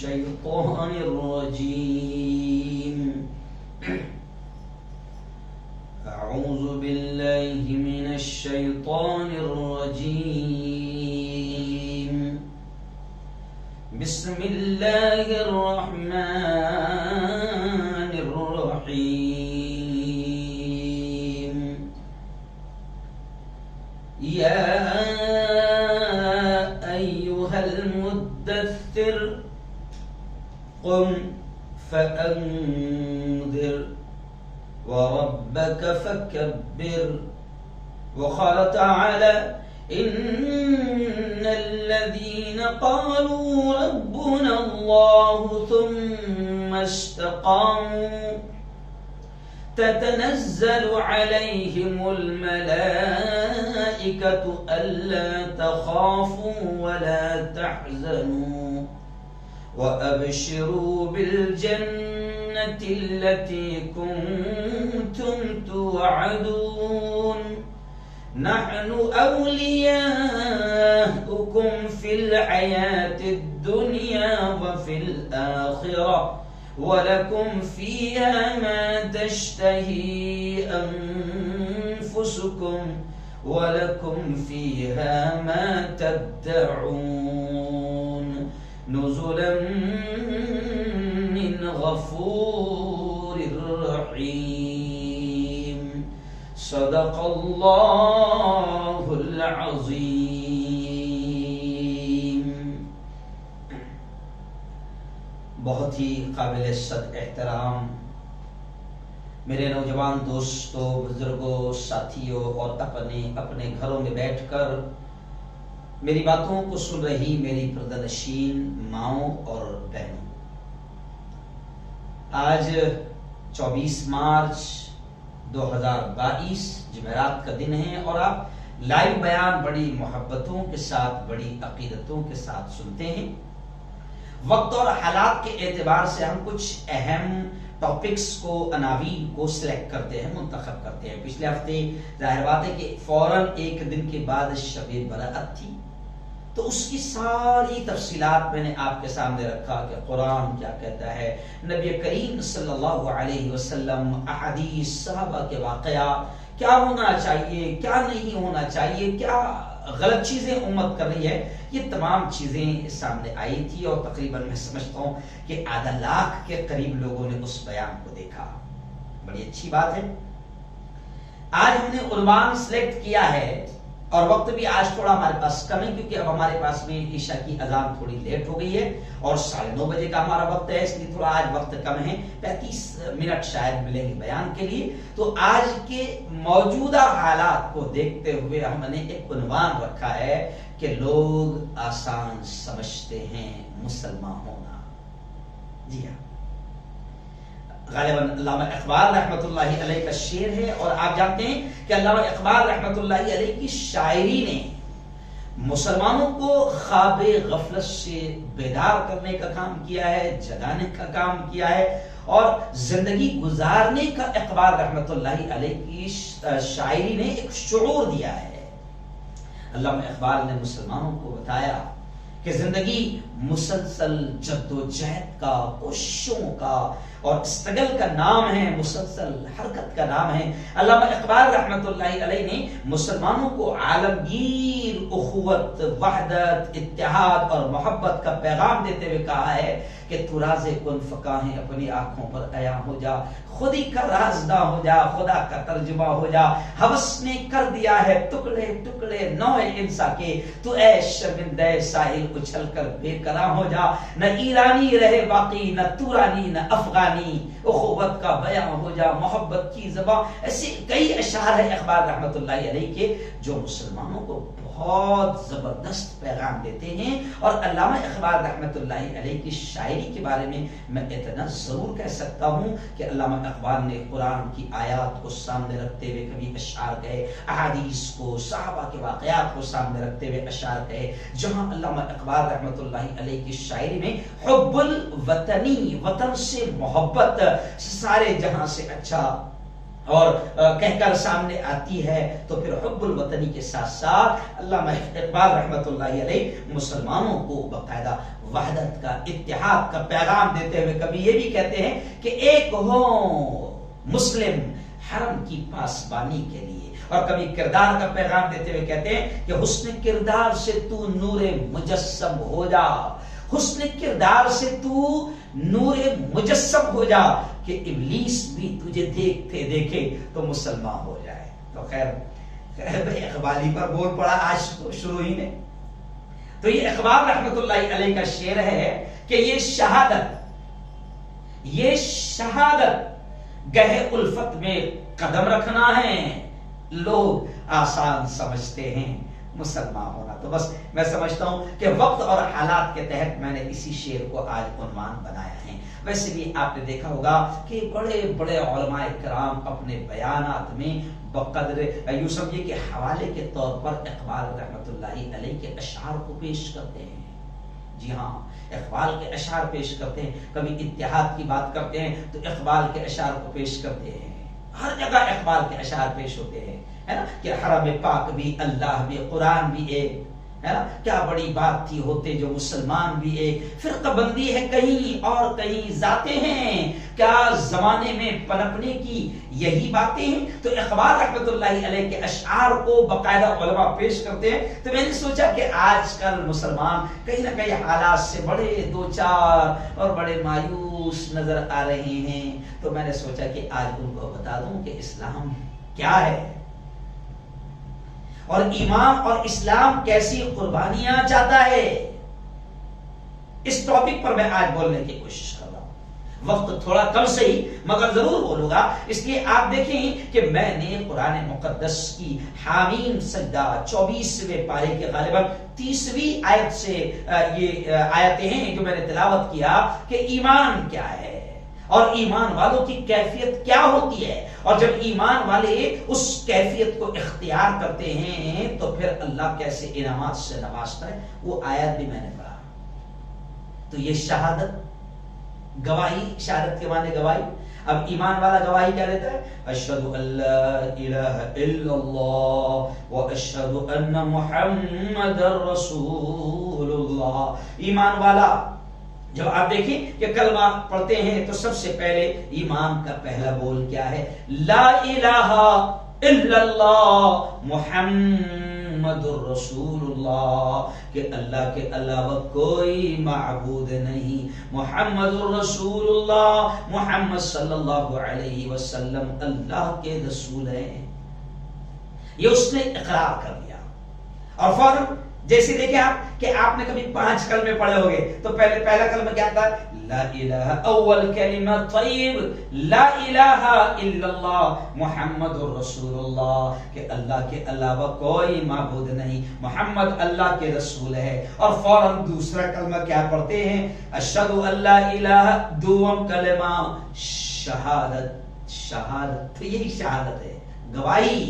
الشيطان الرجيم. أعوذ بالله من الشيطان الرجيم. بسم الله الرحمن الرحيم. يا أيها المدثر قم فأنذر وربك فكبر. وقال تعالى إن الذين قالوا ربنا الله ثم استقاموا تتنزل عليهم الملائكة ألا تخافوا ولا تحزنوا وأبشروا بالجنة التي كنتم توعدون. نحن أولياؤكم في الحياة الدنيا وفي الآخرة ولكم فيها ما تشتهي أنفسكم ولكم فيها ما تدعون نزلا من غفور رحيم. صدق اللہ العظیم. بہت ہی قابل صد احترام میرے نوجوان دوستوں، بزرگوں، ساتھیوں اور اپنے گھروں میں بیٹھ کر میری باتوں کو سن رہی میری پردنشین ماؤں اور بہنوں، آج 24 مارچ 2022 جمعرات کا دن ہے اور آپ لائیو بیان بڑی محبتوں کے ساتھ، بڑی عقیدتوں کے ساتھ سنتے ہیں. وقت اور حالات کے اعتبار سے ہم کچھ اہم ٹاپکس کو، عناوین کو سلیکٹ کرتے ہیں، منتخب کرتے ہیں. پچھلے ہفتے ظاہر بات ہے کہ فوراً ایک دن کے بعد شب برأت تھی، تو اس کی ساری تفصیلات میں نے آپ کے سامنے رکھا کہ قرآن کیا کہتا ہے، نبی کریم صلی اللہ علیہ وسلم، احادیث، صحابہ کے واقعات، کیا ہونا چاہیے، کیا نہیں ہونا چاہیے، کیا غلط چیزیں امت کر رہی ہے، یہ تمام چیزیں سامنے آئی تھی. اور تقریباً میں سمجھتا ہوں کہ آدھا لاکھ کے قریب لوگوں نے اس بیان کو دیکھا. بڑی اچھی بات ہے. آج ہم نے عنوان سلیکٹ کیا ہے اور وقت بھی آج تھوڑا ہمارے پاس کم ہے کیونکہ اب ہمارے پاس میں عشاء کی اذان تھوڑی لیٹ ہو گئی ہے اور 9:30 بجے کا ہمارا وقت ہے، اس لیے تھوڑا آج وقت کم ہے، 35 منٹ شاید ملیں گے بیان کے لیے. تو آج کے موجودہ حالات کو دیکھتے ہوئے ہم نے ایک عنوان رکھا ہے کہ لوگ آسان سمجھتے ہیں مسلمان ہونا. جی ہاں، غالباً علامہ اقبال رحمۃ اللہ علیہ کا شعر ہے اور آپ جانتے ہیں کہ علامہ اقبال رحمۃ اللہ علیہ کی شاعری نے مسلمانوں کو خواب غفلت سے بیدار کرنے کا کام کیا ہے، جگانے کا کام کیا ہے اور زندگی گزارنے کا اقبال رحمۃ اللہ علیہ کی شاعری نے ایک شعور دیا ہے. علامہ اقبال نے مسلمانوں کو بتایا کہ زندگی مسلسل جد و جہد کا، کوششوں کا اور اسٹرگل کا نام ہے، مسلسل حرکت کا نام ہے. علامہ اقبال رحمۃ اللہ علیہ نے مسلمانوں کو عالمگیر اخوت، وحدت، اتحاد اور محبت کا پیغام دیتے ہوئے کہا ہے کہ تو راز کن فقاہیں اپنی آنکھوں پر عیاں ہو جا، خود ہی کا رازداں ہو جا، خدا کا ترجمہ ہو جا. ہوس نے کر دیا ہے ٹکڑے ٹکڑے نوع انسا کے، تو اے شرمندہ ساحل اچھل کر بے قرار ہو جا. نہ ایرانی رہے باقی، نہ تورانی، نہ افغانی، اخوت کا بیاں ہو جا، محبت کی زبان. ایسے کئی اشعار ہیں اقبال رحمۃ اللہ علیہ کے جو مسلمانوں کو بہت زبردست پیغام دیتے ہیں. اور علامہ اقبال رحمۃ اللہ علیہ کی شاعری کے بارے میں اتنا ضرور کہہ سکتا ہوں کہ علامہ اقبال نے قرآن کی آیات کو سامنے رکھتے ہوئے کبھی اشعار کہے، احادیث کو، صحابہ کے واقعات کو سامنے رکھتے ہوئے اشعار کہے. جہاں علامہ اقبال رحمۃ اللہ علیہ کی شاعری میں حب الوطنی، وطن سے محبت، سارے جہاں سے اچھا اور کہہ کر سامنے آتی ہے، تو پھر حب الوطنی کے ساتھ ساتھ علامہ اقبال رحمۃ اللہ علیہ مسلمانوں کو باقاعدہ وحدت کا، اتحاد کا پیغام دیتے ہوئے کبھی یہ بھی کہتے ہیں کہ ایک ہو مسلم حرم کی پاسبانی کے لیے، اور کبھی کردار کا پیغام دیتے ہوئے کہتے ہیں کہ حسن کردار سے تو نور مجسم ہو جا، حسن کردار سے تو نور مجسم ہو جا کہ ابلیس بھی تجھے دیکھتے دیکھے تو مسلمان ہو جائے۔ تو خیر بھائی اقبالی پر بول پڑا آج شروع ہی میں۔ تو یہ اقبال رحمت اللہ علیہ کا شعر ہے کہ یہ شہادت گہے الفت میں قدم رکھنا ہے، لوگ آسان سمجھتے ہیں مسلمان ہونا۔ تو بس میں سمجھتا ہوں کہ وقت اور حالات کے تحت میں نے اسی شعر کو آج عنوان بنایا ہے۔ ویسے بھی آپ نے دیکھا ہوگا کہ بڑے بڑے علماء کرام اپنے بیانات میں بقدر یوں سمجھے کہ حوالے کے طور پر اقبال رحمت اللہ علیہ کے اشعار کو پیش کرتے ہیں۔ جی ہاں، اقبال کے اشعار پیش کرتے ہیں، کبھی اتحاد کی بات کرتے ہیں تو اقبال کے اشعار کو پیش کرتے ہیں، ہر جگہ اقبال کے اشعار پیش ہوتے ہیں، ہے نا، کہ حرم پاک بھی، اللہ بھی، قرآن بھی ایک، ہے نا، کیا بڑی بات تھی ہوتے جو مسلمان بھی ایک، فرقہ بندی ہے کہیں اور کہیں ذاتیں ہیں، کیا زمانے میں پنپنے کی یہی باتیں ہیں۔ تو اقبال رحمت اللہ علیہ کے اشعار کو باقاعدہ علماء پیش کرتے ہیں۔ تو میں نے سوچا کہ آج کل مسلمان کہیں نہ کہیں حالات سے بڑے دوچار اور بڑے مایوس نظر آ رہے ہیں، تو میں نے سوچا کہ آج ان کو بتا دوں کہ اسلام کیا ہے، اور ایمان اور اسلام کیسی قربانیاں چاہتا ہے۔ اس ٹاپک پر میں آج بولنے کی کوشش کر رہا ہوں۔ وقت تھوڑا کم صحیح مگر ضرور بولوں گا، اس لیے آپ دیکھیں کہ میں نے قرآن مقدس کی حامیم سجدہ 24ویں پارے کے غالباً 30ویں آیت سے یہ آیتیں ہیں جو میں نے تلاوت کیا کہ ایمان کیا ہے اور ایمان والوں کی کیفیت کیا ہوتی ہے، اور جب ایمان والے اس کیفیت کو اختیار کرتے ہیں تو پھر اللہ کیسے انعامات سے نوازتا ہے، وہ آیت بھی میں نے پڑھا۔ تو یہ شہادت، گواہی، شہادت کے معنی گواہی۔ اب ایمان والا گواہی کیا دیتا ہے؟ اشہد ان لا الہ الا اللہ واشہد ان محمد رسول اللہ۔ ایمان والا جب آپ دیکھیں کہ کلمہ پڑھتے ہیں تو سب سے پہلے ایمان کا پہلا بول کیا ہے؟ لا الہ الا اللہ محمد رسول اللہ، کہ اللہ کے علاوہ کوئی معبود نہیں، محمد رسول اللہ، محمد صلی اللہ علیہ وسلم اللہ کے رسول ہیں۔ یہ اس نے اقرار کر دیا، اور فوراً جیسے دیکھیں آپ کہ آپ نے کبھی 5 کلمے پڑھے ہوگے تو پہلا کلمہ کیا تھا؟ لا الہ، اول کلمہ طیب، لا الہ الا اللہ محمد رسول اللہ، کہ اللہ کے علاوہ کوئی معبود نہیں، محمد اللہ کے رسول ہے۔ اور فوراً دوسرا کلمہ کیا پڑھتے ہیں؟ اشہد ان لا الہ، دوم کلمہ شہادت، شہادت، تو یہی شہادت ہے، گواہی۔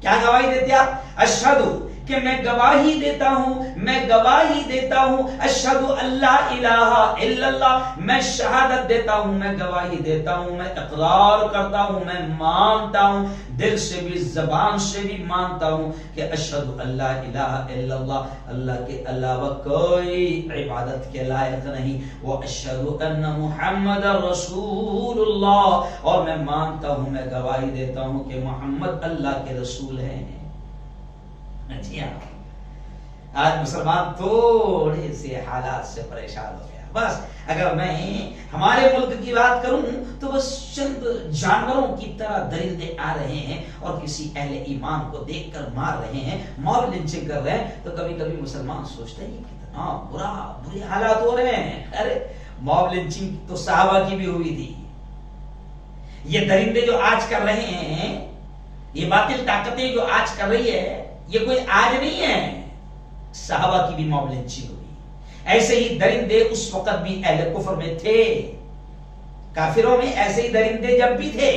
کیا گواہی دیتے آپ؟ اشہد، کہ میں گواہی دیتا ہوں، میں گواہی دیتا ہوں، اشہد اللہ الہ الا اللہ، میں شہادت دیتا ہوں، میں گواہی دیتا ہوں، میں اقرار کرتا ہوں، میں مانتا ہوں، دل سے بھی زبان سے بھی مانتا ہوں کہ اشہد اللہ الہ الا اللہ، اللہ کے علاوہ کوئی عبادت کے لائق نہیں، واشہد ان محمد رسول اللہ، اور میں مانتا ہوں، میں گواہی دیتا ہوں کہ محمد اللہ کے رسول ہیں۔ جی ہاں، آج مسلمان تھوڑے سے حالات سے پریشان ہو گیا۔ بس اگر میں ہمارے ملک کی بات کروں تو بس چند جانوروں کی طرح درندے آ رہے ہیں اور کسی اہل ایمان کو دیکھ کر مار رہے ہیں، ماب لنچنگ کر رہے ہیں، تو کبھی کبھی مسلمان سوچتا ہے یہ کتنا برے حالات ہو رہے ہیں۔ ارے ماب لنچنگ تو صحابہ کی بھی ہوئی تھی، یہ درندے جو آج کر رہے ہیں، یہ باطل طاقتیں جو آج کر رہی ہے، یہ کوئی آج نہیں ہے، صحابہ کی بھی ماب لنچنگ ہوئی۔ ایسے ہی درندے اس وقت بھی اہل کفر میں تھے، کافروں میں ایسے ہی درندے جب بھی تھے،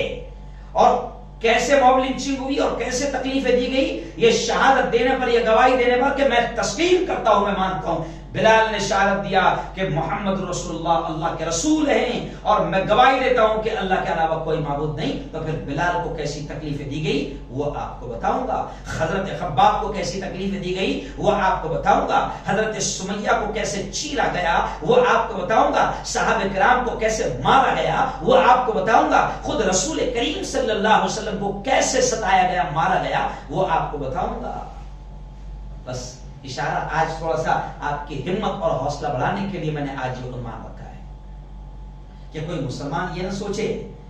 اور کیسے ماب لنچنگ ہوئی اور کیسے تکلیفیں دی گئی، یہ شہادت دینے پر، یہ گواہی دینے پر کہ میں تسلیم کرتا ہوں، میں مانتا ہوں بلال نے شہادت دیا کہ محمد رسول اللہ اللہ کے رسول ہیں اور میں گواہی دیتا ہوں کہ اللہ کے علاوہ کوئی معبود نہیں، تو پھر بلال کو کیسی تکلیفیں دی گئی وہ آپ کو بتاؤں گا، حضرت خباب کو کیسی تکلیفیں دی گئی وہ آپ کو بتاؤں گا، حضرت سمیہ کو کیسے چیرا گیا وہ آپ کو بتاؤں گا، صحابہ کرام کو کیسے مارا گیا وہ آپ کو بتاؤں گا، خود رسول کریم صلی اللہ علیہ وسلم کو کیسے ستایا گیا مارا گیا وہ آپ کو بتاؤں گا۔ بس اشارہ آج تھوڑا سا آپ کی ہمت اور حوصلہ بڑھانے کے لیے میں نے آج یہ عنوان رکھا ہے کہ کوئی مسلمان یہ نہ سوچے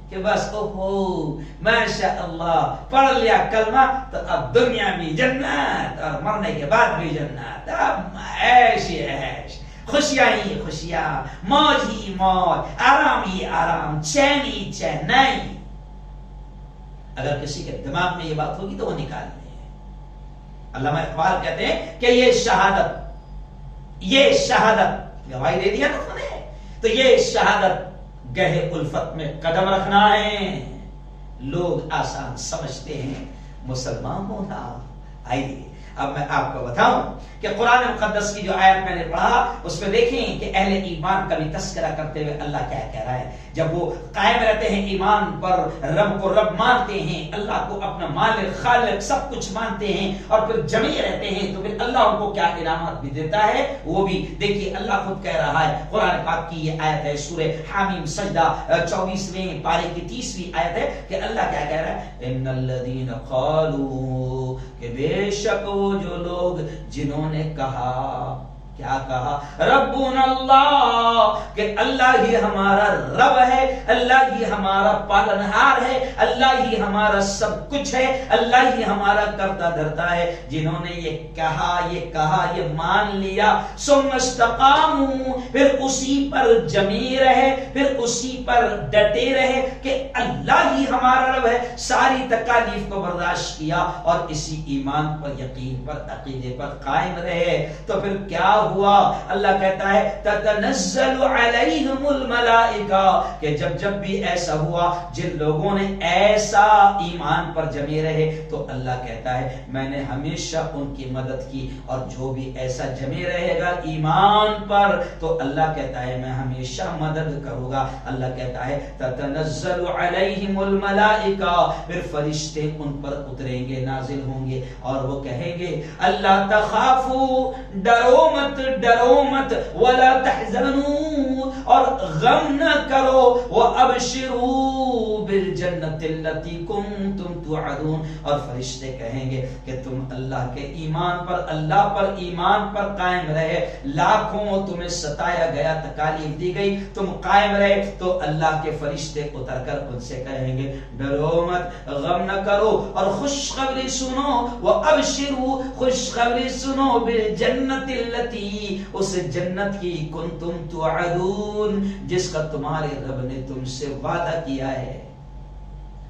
کہ بس اوہو ماشاء اللہ پڑھ لیا کلمہ تو اب دنیا بھی جنت اور مرنے کے بعد بھی جنت، اب عیش ہی عیش، خوشیاں ہی خوشیاں، موج ہی موج، آرام ہی آرام، چین ہی چین۔ نہیں، اگر کسی کے دماغ میں یہ بات ہوگی تو وہ نکال لے۔ علامہ اقبال کہتے ہیں کہ یہ شہادت گواہی دے دیا نا نے، تو یہ شہادت گہے الفت میں قدم رکھنا ہے۔ لوگ آسان سمجھتے ہیں مسلمان ہونا۔ آئیے اب میں آپ کو بتاؤں کہ قرآن مقدس کی جو آیت میں نے پڑھا اس میں دیکھیں کہ اہل ایمان کا بھی تذکرہ کرتے ہوئے اللہ کیا کہہ رہا ہے۔ جب وہ قائم رہتے ہیں ایمان پر، رب کو رب مانتے ہیں، اللہ کو اپنا مالک خالق سب کچھ مانتے ہیں اور پھر جمع رہتے ہیں، تو پھر اللہ ان کو کیا انعامات بھی دیتا ہے وہ بھی دیکھیے۔ اللہ خود کہہ رہا ہے، قرآن پاک کی یہ آیت ہے سورہ حامیم سجدہ 24ویں پارے کی 30ویں آیت ہے کہ اللہ کیا کہہ رہا ہے، ان الذین قالوا، کہ بے شک وہ جو لوگ جنہوں نے کہا، کیا کہا، ربنا اللہ، کہ اللہ ہی ہمارا رب ہے، اللہ ہی ہمارا پالنہار ہے، اللہ ہی ہمارا سب کچھ ہے، اللہ ہی ہمارا کرتا دھرتا ہے، جنہوں نے یہ کہا یہ مان لیا، ثم استقاموا، پھر اسی پر جمی رہے، پھر اسی پر ڈٹے رہے کہ اللہ ہی ہمارا رب ہے، ساری تکالیف کو برداشت کیا اور اسی ایمان پر، یقین پر، عقیدے پر قائم رہے، تو پھر کیا ہوا؟ اللہ کہتا ہے تتنزل علیہم الملائکہ، کہ جب بھی ایسا ہوا، جن لوگوں نے ایسا ایمان پر جمے رہے، تو اللہ کہتا ہے میں نے ہمیشہ ان کی مدد کی، اور جو بھی ایسا جمے رہے گا ایمان پر تو اللہ کہتا ہے میں ہمیشہ مدد کروں گا۔ اللہ کہتا ہے تتنزل علیہم الملائکہ، پھر فرشتے ان پر اتریں گے، نازل ہوں گے، اور وہ کہیں گے اللہ تخافوا، ڈرو مت ولا تحزنوا، اور غم نہ کرو، وابشروا بالجنت التي كنتم توعدون، اور فرشتے کہیں گے کہ تم اللہ کے ایمان پر، اللہ پر ایمان پر قائم رہے، لاکھوں تمہیں ستایا گیا، تکالیف دی گئی، تم قائم رہے، تو اللہ کے فرشتے اتر کر ان سے کہیں گے ڈرو مت، غم نہ کرو، اور خوشخبری سنو، وابشروا، خوشخبری سنو، بالجنت التي، اس جنت کی کنتم توعدون، جس کا تمہارے رب نے تم سے وعدہ کیا ہے۔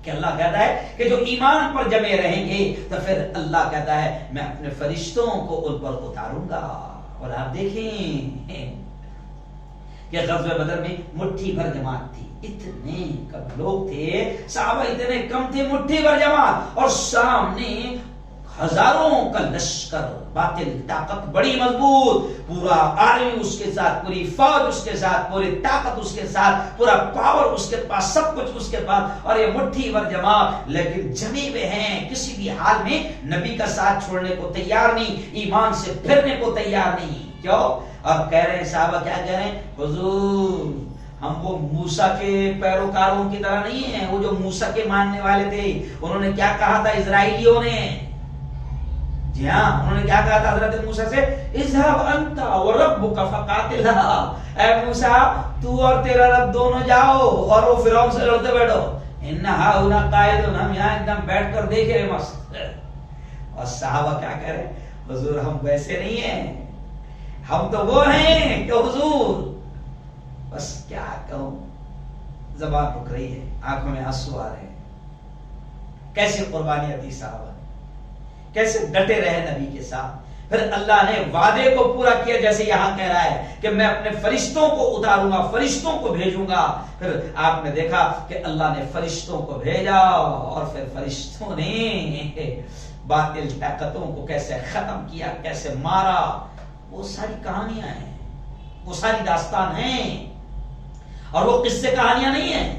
کہ اللہ کہتا ہے کہ جو ایمان پر جمے رہیں گے تو پھر اللہ کہتا ہے میں اپنے فرشتوں کو ان پر اتاروں گا۔ اور آپ دیکھیں کہ غزوہ بدر میں مٹھی بھر جماعت تھی، اتنے کم لوگ تھے، صحابہ اتنے کم تھے، مٹھی بھر جماعت، اور سامنے ہزاروں کا لشکر، باطل طاقت بڑی مضبوط، پورا آرمی اس کے ساتھ، پوری فوج اس کے ساتھ، پوری طاقت اس کے ساتھ، پورا پاور اس کے پاس، سب کچھ اس کے پاس، اور یہ مٹھی بھر جماعت لیکن جمے ہوئے ہیں، کسی بھی حال میں نبی کا ساتھ چھوڑنے کو تیار نہیں، ایمان سے پھرنے کو تیار نہیں۔ کیوں؟ اور کہہ رہے ہیں صحابہ، کیا کہہ رہے ہیں، حضور ہم وہ موسیٰ کے پیروکاروں کی طرح نہیں ہیں، وہ جو موسیٰ کے ماننے والے تھے، انہوں نے کیا کہا تھا اسرائیلیوں نے، جی ہاں، انہوں نے کیا کہا تھا حضرت موسیٰ سے، اذهب انت وربك فقاتلا، اے موسیٰ تو اور تیرا رب دونوں جاؤ اور وہ فرعون سے لڑتے بیٹھو، ان ہاؤنا قائدون، ہم یہاں ایک دم بیٹھ کر دیکھ رہے مست۔ اور صحابہ کیا کہہ رہے، حضور ہم ویسے نہیں ہیں، ہم تو وہ ہیں کہ حضور، بس کیا کہوں، زبان رک رہی ہے، آنکھوں میں آنسو آ رہے ہیں، کیسے قربانیاں دی صحابہ، کیسے ڈٹے رہے نبی کے ساتھ۔ پھر اللہ نے وعدے کو پورا کیا، جیسے یہاں کہہ رہا ہے کہ میں اپنے فرشتوں کو اتاروں گا، فرشتوں کو بھیجوں گا۔ پھر آپ نے دیکھا کہ اللہ نے فرشتوں کو بھیجا، اور پھر فرشتوں نے باطل طاقتوں کو کیسے ختم کیا، کیسے مارا، وہ ساری کہانیاں ہیں، وہ ساری داستان ہیں، اور وہ قصے کہانیاں نہیں ہیں،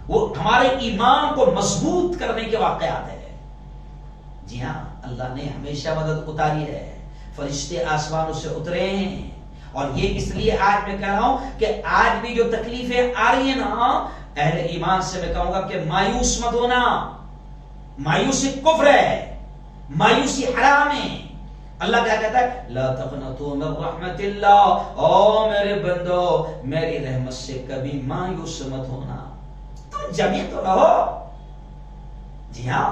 وہ ہمارے ایمان کو مضبوط کرنے کے واقعات ہیں۔ جی ہاں، اللہ نے ہمیشہ مدد اتاری ہے، فرشتے آسمانوں سے اترے ہیں، اور یہ اس لیے آج میں کہہ رہا ہوں کہ آج بھی جو تکلیفیں آ رہی ہیں نا، اہل ایمان سے میں کہوں گا کہ مایوس مت ہونا۔ مایوسی کفر ہے، مایوسی حرام ہے۔ اللہ کیا کہتا ہے؟ لا تقنطوا من رحمت اللہ، او میرے بندو میری رحمت سے کبھی مایوس مت ہونا، تم جمع تو رہو۔ جی ہاں،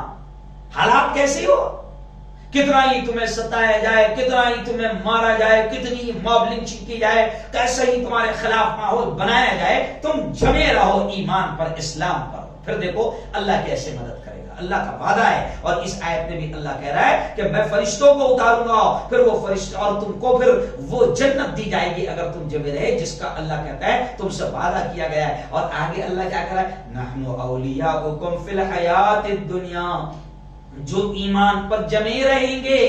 حالات کیسی ہو، کتنا ہی تمہیں ستایا جائے، کتنا ہی تمہیں مارا جائے، کتنی موب لنچنگ کی جائے، کیسے ہی تمہارے خلاف ماحول بنایا جائے، تم جمے رہو ایمان پر، اسلام پر، پھر دیکھو اللہ کیسے مدد کرے گا۔ اللہ کا وعدہ ہے، اور اس آیت میں بھی اللہ کہہ رہا ہے کہ میں فرشتوں کو اتاروں گا، پھر وہ فرشتے، اور تم کو پھر وہ جنت دی جائے گی اگر تم جمے رہے، جس کا اللہ کہتا ہے تم سے وعدہ کیا گیا ہے۔ اور آگے اللہ کیا کہہ رہا ہے؟ نحن اولیاؤکم فی الحیات الدنیا، جو ایمان پر جمے رہیں گے،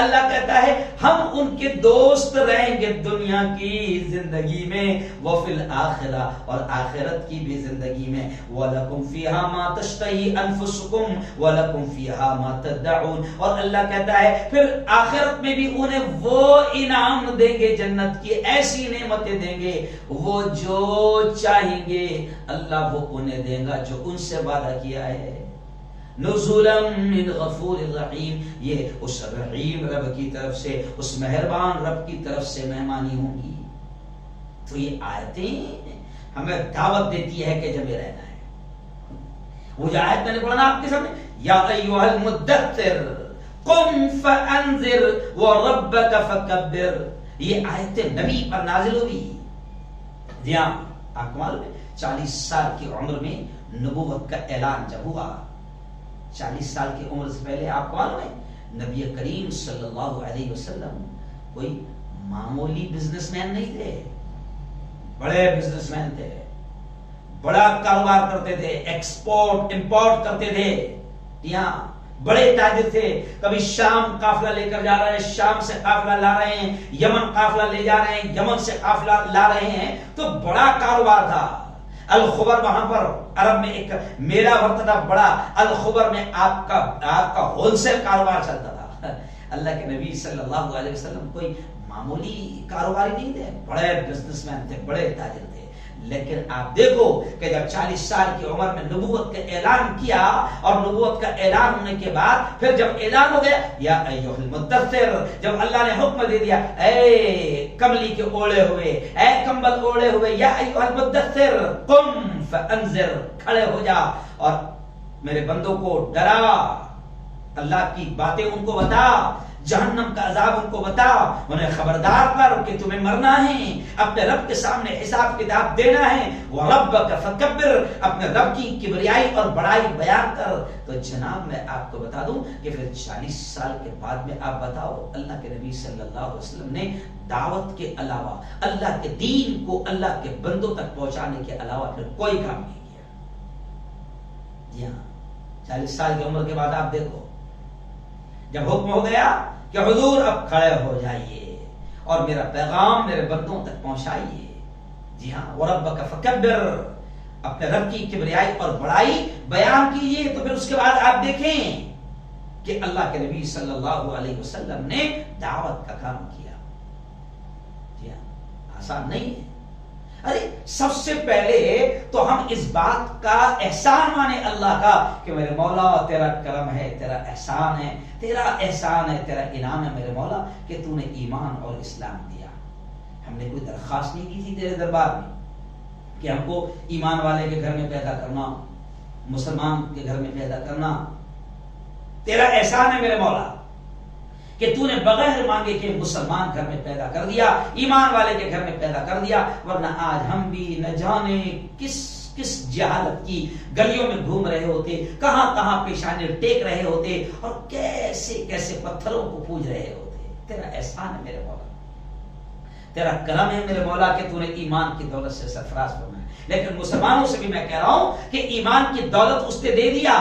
اللہ کہتا ہے ہم ان کے دوست رہیں گے دنیا کی زندگی میں، وفی الآخرہ، اور آخرت کی بھی زندگی میں، وَلَكُمْ فِيهَا مَا تَشْتَهِي أَنفُسُكُمْ وَلَكُمْ فِيهَا مَا تَدَّعُونَ، اور اللہ کہتا ہے پھر آخرت میں بھی انہیں وہ انعام دیں گے، جنت کی ایسی نعمتیں دیں گے، وہ جو چاہیں گے اللہ وہ انہیں دے گا جو ان سے وعدہ کیا ہے۔ نزولا من غفور الرحیم، یہ اس رحیم رب کی طرف سے، اس مہربان رب کی طرف سے مہمانی ہوں گی۔ تو یہ آیتیں ہمیں دعوت دیتی ہے کہ جمے رہنا ہے۔ وہ جو آیت میں نے پڑھا نا آپ کے سامنے، یا ایھا المدثر قم فانذر وربک فکبر، یہ آیت نبی پر نازل ہوئی۔ جی ہاں، آپ کو معلوم ہے 40 سال کی عمر میں نبوت کا اعلان جب ہوا، 40 سال کی عمر سے پہلے آپ کو معلوم ہے نبی کریم صلی اللہ علیہ وسلم کوئی معمولی بزنس مین نہیں تھے، بڑے بزنس مین تھے، بڑا کاروبار کرتے تھے، ایکسپورٹ امپورٹ کرتے تھے، یہاں بڑے تاجر تھے، کبھی شام قافلہ لے کر جا رہے ہیں، شام سے قافلہ لا رہے ہیں، یمن قافلہ لے جا رہے ہیں، یمن سے قافلہ لا رہے ہیں، تو بڑا کاروبار تھا۔ الخبر وہاں پر عرب میں ایک میلہ بڑھتا تھا بڑا، الخبر میں آپ کا ہول سیل کاروبار چلتا تھا۔ اللہ کے نبی صلی اللہ علیہ وسلم کوئی معمولی کاروباری نہیں تھے، بڑے بزنس مین تھے، بڑے تاجر تھے، لیکن آپ دیکھو کہ جب 40 سال کی عمر میں نبوت کا اعلان کیا، اور نبوت کا اعلان ہونے کے بعد پھر جب اعلان ہو گیا یا ایھا المدثر، جب اللہ نے حکم دے دیا اے کملی کے اوڑے ہوئے، اے کمبل اوڑے ہوئے، یا ایھا المدثر قم فانذر، کھڑے ہو جا اور میرے بندوں کو ڈرا، اللہ کی باتیں ان کو بتا، جہنم کا عذاب ان کو بتا، انہیں خبردار کر کہ تمہیں مرنا ہے، اپنے رب کے سامنے حساب کتاب دینا ہے، وَرَبَّكَ فَكَبِّرْ، اپنے رب کی کبریائی اور بڑائی بیان کر۔ تو جناب میں آپ کو بتا دوں کہ پھر 40 سال کے بعد میں آپ بتاؤ اللہ کے نبی صلی اللہ علیہ وسلم نے دعوت کے علاوہ، اللہ کے دین کو اللہ کے بندوں تک پہنچانے کے علاوہ پھر کوئی کام نہیں کیا۔ جی ہاں، 40 سال کی عمر کے بعد آپ دیکھو جب حکم ہو گیا کہ حضور اب کھڑے ہو جائیے اور میرا پیغام میرے بندوں تک پہنچائیے۔ جی ہاں، وَرَبَّكَ فَكَبِّرْ، اپنے رب کی کبریائی اور بڑائی بیان کیجیے۔ تو پھر اس کے بعد آپ دیکھیں کہ اللہ کے نبی صلی اللہ علیہ وسلم نے دعوت کا کام کیا۔ جی ہاں، آسان نہیں ہے۔ ارے سب سے پہلے تو ہم اس بات کا احسان مانے اللہ کا کہ میرے مولا تیرا کرم ہے، تیرا احسان ہے، تیرا احسان ہے، تیرا انعام ہے میرے مولا کہ تو نے ایمان اور اسلام دیا۔ ہم نے کوئی درخواست نہیں کی تھی تیرے دربار میں کہ ہم کو ایمان والے کے گھر میں پیدا کرنا، مسلمان کے گھر میں پیدا کرنا، تیرا احسان ہے میرے مولا کہ تو نے بغیر مانگے کہ مسلمان گھر میں پیدا کر دیا، ایمان والے کے گھر میں پیدا کر دیا، ورنہ آج ہم بھی نہ جانے کس جہالت کی گلیوں میں گھوم رہے ہوتے، کہاں کہاں پیشانی ٹیک رہے ہوتے، اور کیسے کیسے پتھروں کو پوج رہے ہوتے۔ تیرا احسان ہے میرے مولا، تیرا کرم ہے میرے مولا کہ تو نے ایمان کی دولت سے سرفراز بنایا۔ لیکن مسلمانوں سے بھی میں کہہ رہا ہوں کہ ایمان کی دولت اس نے دے دیا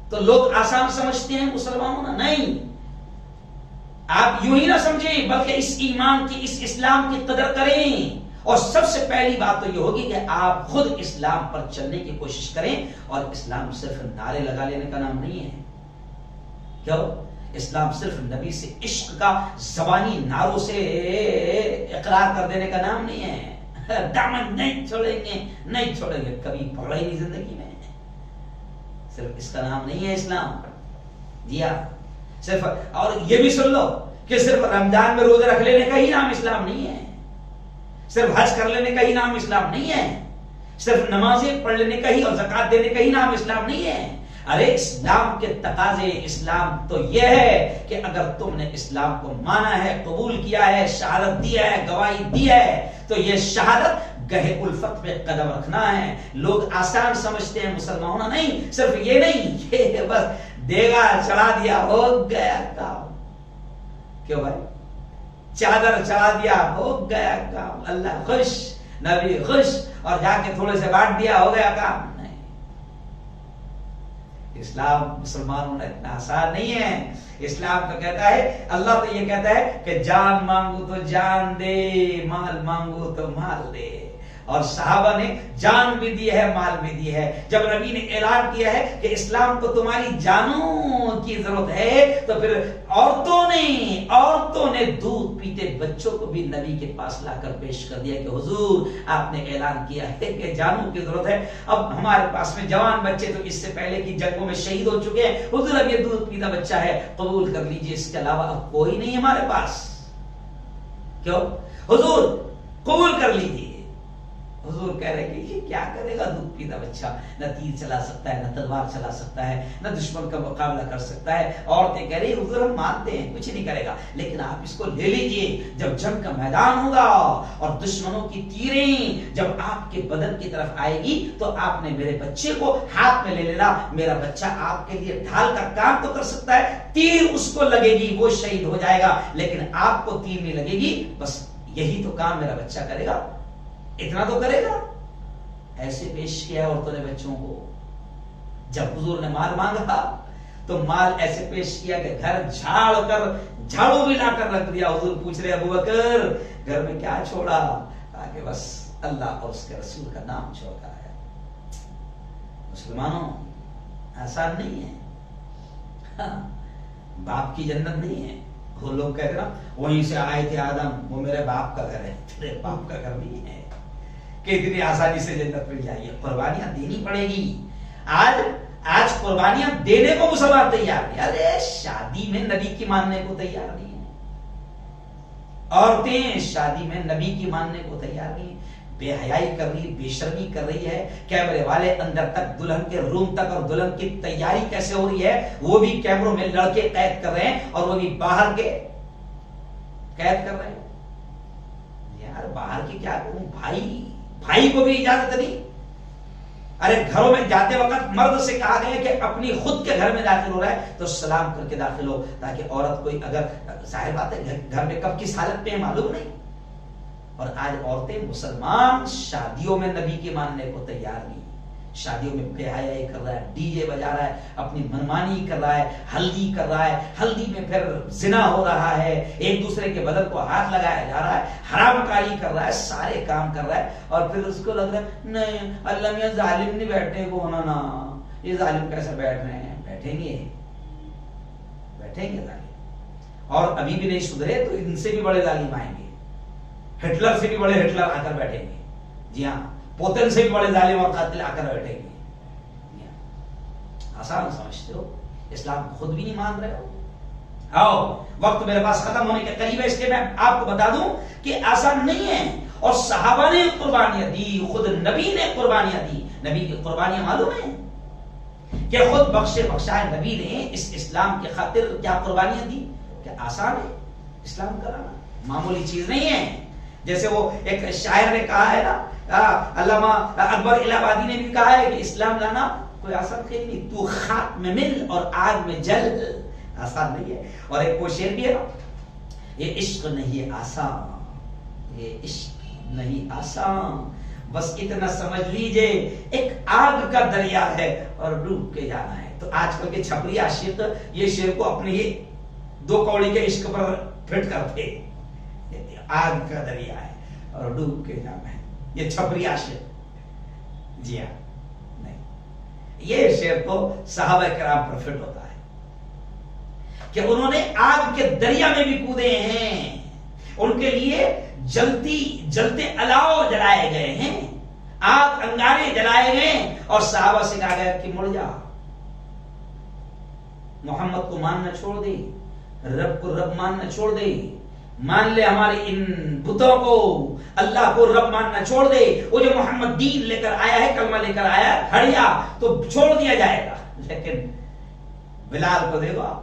تو لوگ آسان سمجھتے ہیں مسلمانوں نے، نہیں، آپ یوں ہی نہ سمجھیں بلکہ اس ایمان کی، اس اسلام کی قدر کریں، اور سب سے پہلی بات تو یہ ہوگی کہ آپ خود اسلام پر چلنے کی کوشش کریں. اور اسلام صرف نعرے لگا لینے کا نام نہیں ہے. کیوں؟ اسلام صرف نبی سے عشق کا زبانی نعروں سے اقرار کر دینے کا نام نہیں ہے. دامن نہیں چھوڑیں گے، نہیں چھوڑیں گے، کبھی پکڑا ہی نہیں زندگی میں. صرف اس کا نام نہیں ہے اسلام. جی ہاں، صرف، اور یہ بھی سن لو کہ صرف رمضان میں روزے رکھ لینے کا ہی نام اسلام نہیں ہے، صرف حج کر لینے کا ہی نام اسلام نہیں ہے، صرف نمازیں پڑھ لینے کا ہی اور زکات دینے کا ہی نام اسلام نہیں ہے. ارے اسلام کے تقاضے، اسلام تو یہ ہے کہ اگر تم نے اسلام کو مانا ہے، قبول کیا ہے، شہادت دیا ہے، گواہی دی ہے، تو یہ شہادت گہے الفت پہ قدم رکھنا ہے. لوگ آسان سمجھتے ہیں مسلمان ہونا. نہیں، صرف یہ نہیں، یہ بس دیگا چڑھا دیا ہو گیا کام. کیوں بھائی؟ چادر چڑھا دیا ہو گیا کام. اللہ خوش، نبی خوش، اور جا کے تھوڑے سے بانٹ دیا ہو گیا کام. نہیں، اسلام مسلمان ہونا اتنا آسان نہیں ہے. اسلام تو کہتا ہے، اللہ تو یہ کہتا ہے کہ جان مانگو تو جان دے، مال مانگو تو مال دے. اور صحابہ نے جان بھی دی ہے، مال بھی دی ہے. جب نبی نے اعلان کیا ہے کہ اسلام کو تمہاری جانوں کی ضرورت ہے، تو پھر عورتوں نے دودھ پیتے بچوں کو بھی نبی کے پاس لا کر پیش کر دیا کہ حضور آپ نے اعلان کیا ہے کہ جانوں کی ضرورت ہے. اب ہمارے پاس میں جوان بچے تو اس سے پہلے کی جنگوں میں شہید ہو چکے ہیں، حضور اب یہ دودھ پیتا بچہ ہے، قبول کر لیجئے، اس کے علاوہ اب کوئی نہیں ہمارے پاس. کیوں؟ حضور قبول کر لیجئے. حضور کہہ رہے کہ یہ کیا کرے گا دودھ پیتا بچہ؟ نہ تیر چلا سکتا ہے، نہ تلوار چلا سکتا ہے، نہ دشمن کا مقابلہ کر سکتا ہے. عورتیں کہہ رہی حضور ہم مانتے ہیں کچھ نہیں کرے گا، لیکن آپ اس کو لے لیجئے. جب جنگ کا میدان ہوگا اور دشمنوں کی تیریں جب آپ کے بدن کی طرف آئے گی، تو آپ نے میرے بچے کو ہاتھ میں لے لینا. میرا بچہ آپ کے لیے ڈھال کا کام تو کر سکتا ہے، تیر اس کو لگے گی وہ شہید ہو جائے گا، لیکن آپ کو تیر نہیں لگے گی. بس یہی تو کام میرا بچہ کرے گا، اتنا تو کرے گا. ایسے پیش کیا عورتوں نے بچوں کو. جب حضور نے مال مانگا تو مال ایسے پیش کیا کہ گھر جھاڑ کر، جھاڑو بھی لا کر رکھ دیا. حضور پوچھ رہے ابو بکر گھر میں کیا چھوڑا؟ کہا کہ بس اللہ اور اس کے رسول کا نام چھوڑ کر آیا. مسلمانوں آسان نہیں ہے. باپ کی جنت نہیں ہے. وہ لوگ کہتے نا وہیں سے آئے تھے آدم، وہ میرے باپ کا گھر ہے. تیرے باپ کا گھر نہیں ہے کہ اتنی آسانی سے جنت مل جائے. قربانیاں دینی پڑے گی. آج قربانیاں دینے کو مسلمان تیار نہیں. ارے شادی میں نبی کی ماننے کو تیار نہیں ہے. عورتیں شادی میں نبی کی ماننے کو تیار نہیں. بے حیائی کر رہی، بے شرمی کر رہی ہے. کیمرے والے اندر تک، دلہن کے روم تک، اور دلہن کی تیاری کیسے ہو رہی ہے وہ بھی کیمروں میں لڑکے قید کر رہے ہیں، اور وہ بھی باہر کے قید کر رہے ہیں. یار باہر کی کیا کروں؟ بھائی کو بھی اجازت نہیں. ارے گھروں میں جاتے وقت مرد سے کہا گیا کہ اپنی خود کے گھر میں داخل ہو رہا ہے تو سلام کر کے داخل ہو، تاکہ عورت کوئی، اگر ظاہر بات ہے گھر میں کب کس حالت پہ معلوم نہیں. اور آج عورتیں مسلمان شادیوں میں نبی کے ماننے کو تیار نہیں. شادیوں میں بے حیائی کر رہا ہے، ڈی جے بجا رہا ہے، اپنی منمانی کر رہا ہے، ہلدی کر رہا ہے، ہلدی میں پھر زنا ہو رہا ہے، ایک دوسرے کے بدن کو ہاتھ لگایا جا رہا ہے، حرام کاری کر رہا ہے، سارے کام کر رہا ہے. اور پھر اس کو لگ رہا ہے نہیں اللہ میاں ظالم نہیں بیٹھے کو ہونا نا، یہ ظالم کیسے بیٹھ رہے ہیں؟ بیٹھیں گے ظالم. اور ابھی بھی نہیں سدھرے تو ان سے بھی بڑے ظالم آئیں گے. ہٹلر سے بھی بڑے ہٹلر آ کر بیٹھیں گے. جی ہاں، پوتن سے بھی بڑے ظالم اور قاتل آ کر بیٹھیں گے. آسان سمجھتے ہو؟ اسلام خود بھی نہیں مان رہے ہو. آؤ وقت میرے پاس ختم ہونے کے قریب ہے، اس لیے میں آپ کو بتا دوں کہ آسان نہیں ہے. اور صحابہ نے قربانیاں دی، خود نبی نے قربانیاں دی. نبی کی قربانیاں معلوم ہے کہ خود بخشائے نبی نے اس اسلام کی خاطر کیا قربانیاں دی. کہ آسان ہے اسلام کرانا، معمولی چیز نہیں ہے. جیسے وہ ایک شاعر نے کہا ہے نا، علامہ اکبر الہ آبادی نے بھی کہا ہے کہ اسلام لانا کوئی آسان کھیل نہیں. تو خاک میں مل اور آگ میں جل، آسان نہیں ہے. اور ایک وہ شعر بھی ہے نا، یہ عشق نہیں آسان، یہ عشق نہیں آسان، بس اتنا سمجھ لیجئے ایک آگ کا دریا ہے اور ڈوب کے جانا ہے. تو آج کل کے چھپری عاشق یہ شعر کو اپنے یہ دو کوڑی کے عشق پر پھٹ کر تھے، آگ کا دریا ہے اور ڈوب کے جانا ہے، یہ چھپری عاشق، جی ہاں نہیں، یہ شعر تو صحابہ کرام پر فٹ ہوتا ہے کہ انہوں نے آگ کے دریا میں بھی کودے ہیں، ان کے لیے جلتے الاؤ جلائے گئے ہیں، آگ انگارے جلائے گئے، اور صحابہ سے کہا گیا کہ مڑ جا، محمد کو ماننا چھوڑ دے، رب کو رب ماننا چھوڑ دے، مان لے ہمارے ان بتوں کو، اللہ کو رب ماننا چھوڑ دے، وہ جو محمد دین لے کر آیا ہے، کلمہ لے کر آیا ہے، ہڑیا تو چھوڑ دیا جائے گا۔ لیکن بلال کو دیکھو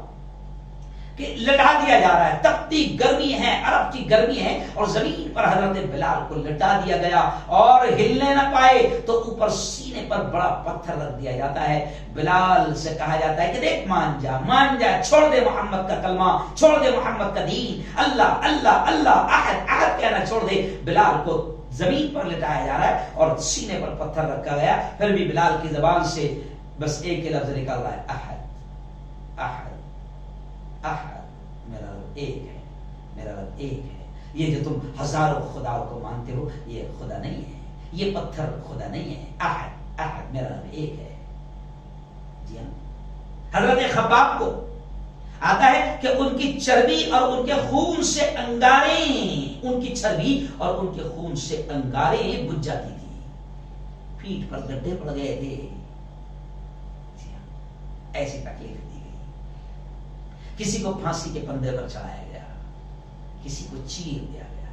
کہ لٹا دیا جا رہا ہے، تپتی گرمی ہے، عرب کی گرمی ہے، اور زمین پر حضرت بلال کو لٹا دیا گیا اور ہلنے نہ پائے تو اوپر سینے پر بڑا پتھر رکھ دیا جاتا ہے۔ بلال سے کہا جاتا ہے کہ دیکھ مان جا، چھوڑ دے محمد کا کلمہ، چھوڑ دے محمد کا دین، اللہ اللہ اللہ احد احد کہنا چھوڑ دے۔ بلال کو زمین پر لٹایا جا رہا ہے اور سینے پر پتھر رکھا گیا، پھر بھی بلال کی زبان سے بس ایک ہی لفظ نکل رہا ہے، احد احد احد، میرا رب ایک ہے، میرا رب ایک ہے۔ یہ جو تم ہزاروں خداؤں کو مانتے ہو یہ خدا نہیں ہے، یہ پتھر خدا نہیں ہے، احد احد، میرا رب ایک ہے۔ جی ہاں، حضرت خباب کو آتا ہے کہ ان کی چربی اور ان کے خون سے انگاریں، ان کی چربی اور ان کے خون سے انگاریں بجھ جاتی تھی، پیٹھ پر گڈھے پڑ گئے تھے۔ جی ہاں، ایسی تکلیف دی گئی، کسی کو پھانسی کے پندے پر چڑھایا گیا، کسی کو چیر دیا گیا،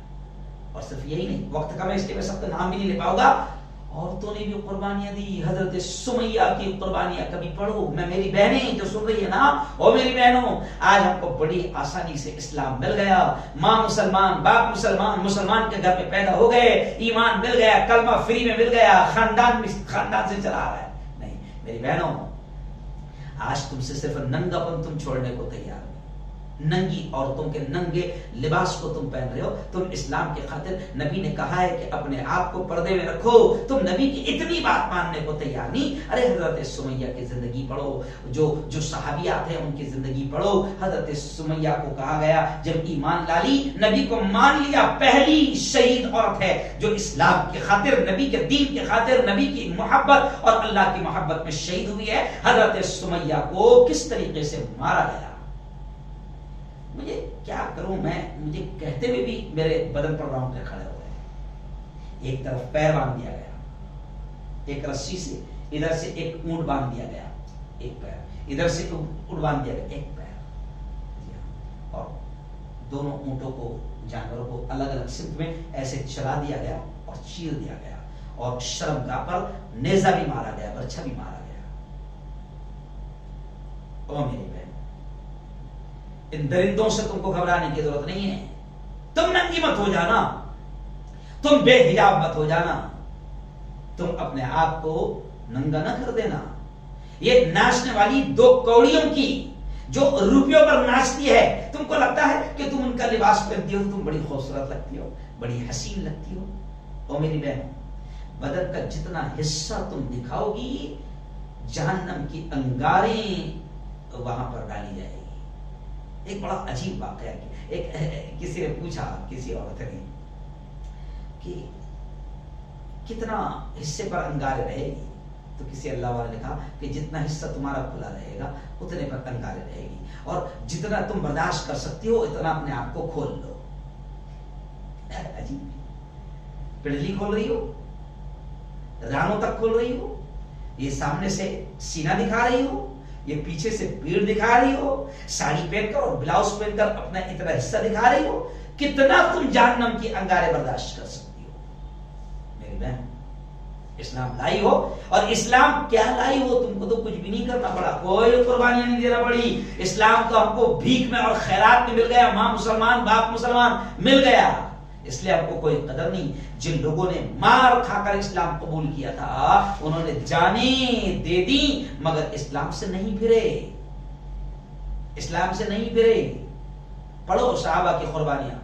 اور صرف یہی نہیں، وقت کم ہے اس لیے میں سب کا نام بھی نہیں لے پاؤں گا، عورتوں نے بھی قربانیاں دی۔ حضرت سمیہ کی قربانیاں کبھی پڑھو، میں میری بہنیں جو سن رہی ہے نا، اور میری بہنوں، آج ہم کو بڑی آسانی سے اسلام مل گیا، ماں مسلمان، باپ مسلمان، مسلمان کے گھر میں پیدا ہو گئے، ایمان مل گیا، کلمہ فری میں مل گیا، خاندان سے چلا رہا ہے۔ نہیں میری بہنوں، آج تم سے صرف ننگا پن تم چھوڑنے کو تیار ہو، ننگی عورتوں کے ننگے لباس کو تم پہن رہے ہو، تم اسلام کے خاطر، نبی نے کہا ہے کہ اپنے آپ کو پردے میں رکھو، تم نبی کی اتنی بات ماننے کو تیار نہیں۔ ارے حضرت سمیہ کی زندگی پڑھو، جو صحابیات ہیں ان کی زندگی پڑھو۔ حضرت سمیہ کو کہا گیا جب ایمان لالی، نبی کو مان لیا، پہلی شہید عورت ہے جو اسلام کی خاطر، نبی کے دین کی خاطر، نبی کی محبت اور اللہ کی محبت میں شہید ہوئی ہے۔ حضرت سمیہ کو کس طریقے سے مارا گیا، مجھے کیا کروں میں، مجھے کہتے ہوئے بھی میرے بدن پر رونگٹے کھڑے ہوئے۔ ایک طرف پیر باندھ دیا گیا، ایک رسی سے ادھر سے ایک اونٹ باندھ دیا گیا، ایک پیر ادھر سے اونٹ باندھ دیا گیا، ایک پیر، اور دونوں اونٹوں کو، جانوروں کو الگ الگ سمت میں ایسے چلا دیا گیا اور چیر دیا گیا، اور شرمگاہ پر نیزہ بھی مارا گیا، برچھا بھی مارا گیا۔ او میری بہن، ان درندوں سے تم کو گھبرانے کی ضرورت نہیں ہے، تم ننگی مت ہو جانا، تم بے حجاب مت ہو جانا، تم اپنے آپ کو ننگا نہ کر دینا۔ یہ ناچنے والی دو کوڑیوں کی جو روپیوں پر ناچتی ہے، تم کو لگتا ہے کہ تم ان کا لباس پہنتی ہو، تم بڑی خوبصورت لگتی ہو، بڑی حسین لگتی ہو۔ او میری بہن، بدن کا جتنا حصہ تم دکھاؤ گی، جہنم کی انگاریں وہاں پر ڈالی جائے گی۔ ایک بڑا عجیب واقعہ کسی نے پوچھا کسی عورت نے کہ کتنا حصے پر انگارے رہے گی، تو کسی اللہ والے نے کہا کہ جتنا حصہ تمہارا کھلا رہے گا اتنے پر انگارے رہے گی، اور جتنا تم برداشت کر سکتی ہو اتنا اپنے آپ کو کھول لو۔ عجیب، پڑھلی کھول رہی ہو، رانوں تک کھول رہی ہو، یہ سامنے سے سینہ دکھا رہی ہو، یہ پیچھے سے پیڑ دکھا رہی ہو، ساڑی پہن کر اور بلاؤز پہن کر اپنا اتنا حصہ دکھا رہی ہو، کتنا تم جہنم کی انگارے برداشت کر سکتی ہو؟ میری بہن، اسلام لائی ہو، اور اسلام کیا لائی ہو، تم کو تو کچھ بھی نہیں کرنا پڑا، کوئی قربانیاں نہیں دینا پڑی، اسلام تو ہم کو بھیک میں اور خیرات میں مل گیا، ماں مسلمان باپ مسلمان مل گیا، اس لیے ہم کو کوئی قدر نہیں۔ جن لوگوں نے مار کھا کر اسلام قبول کیا تھا انہوں نے جانیں دے دی مگر اسلام سے نہیں پھرے، اسلام سے نہیں پھرے۔ پڑھو صحابہ کی قربانیاں،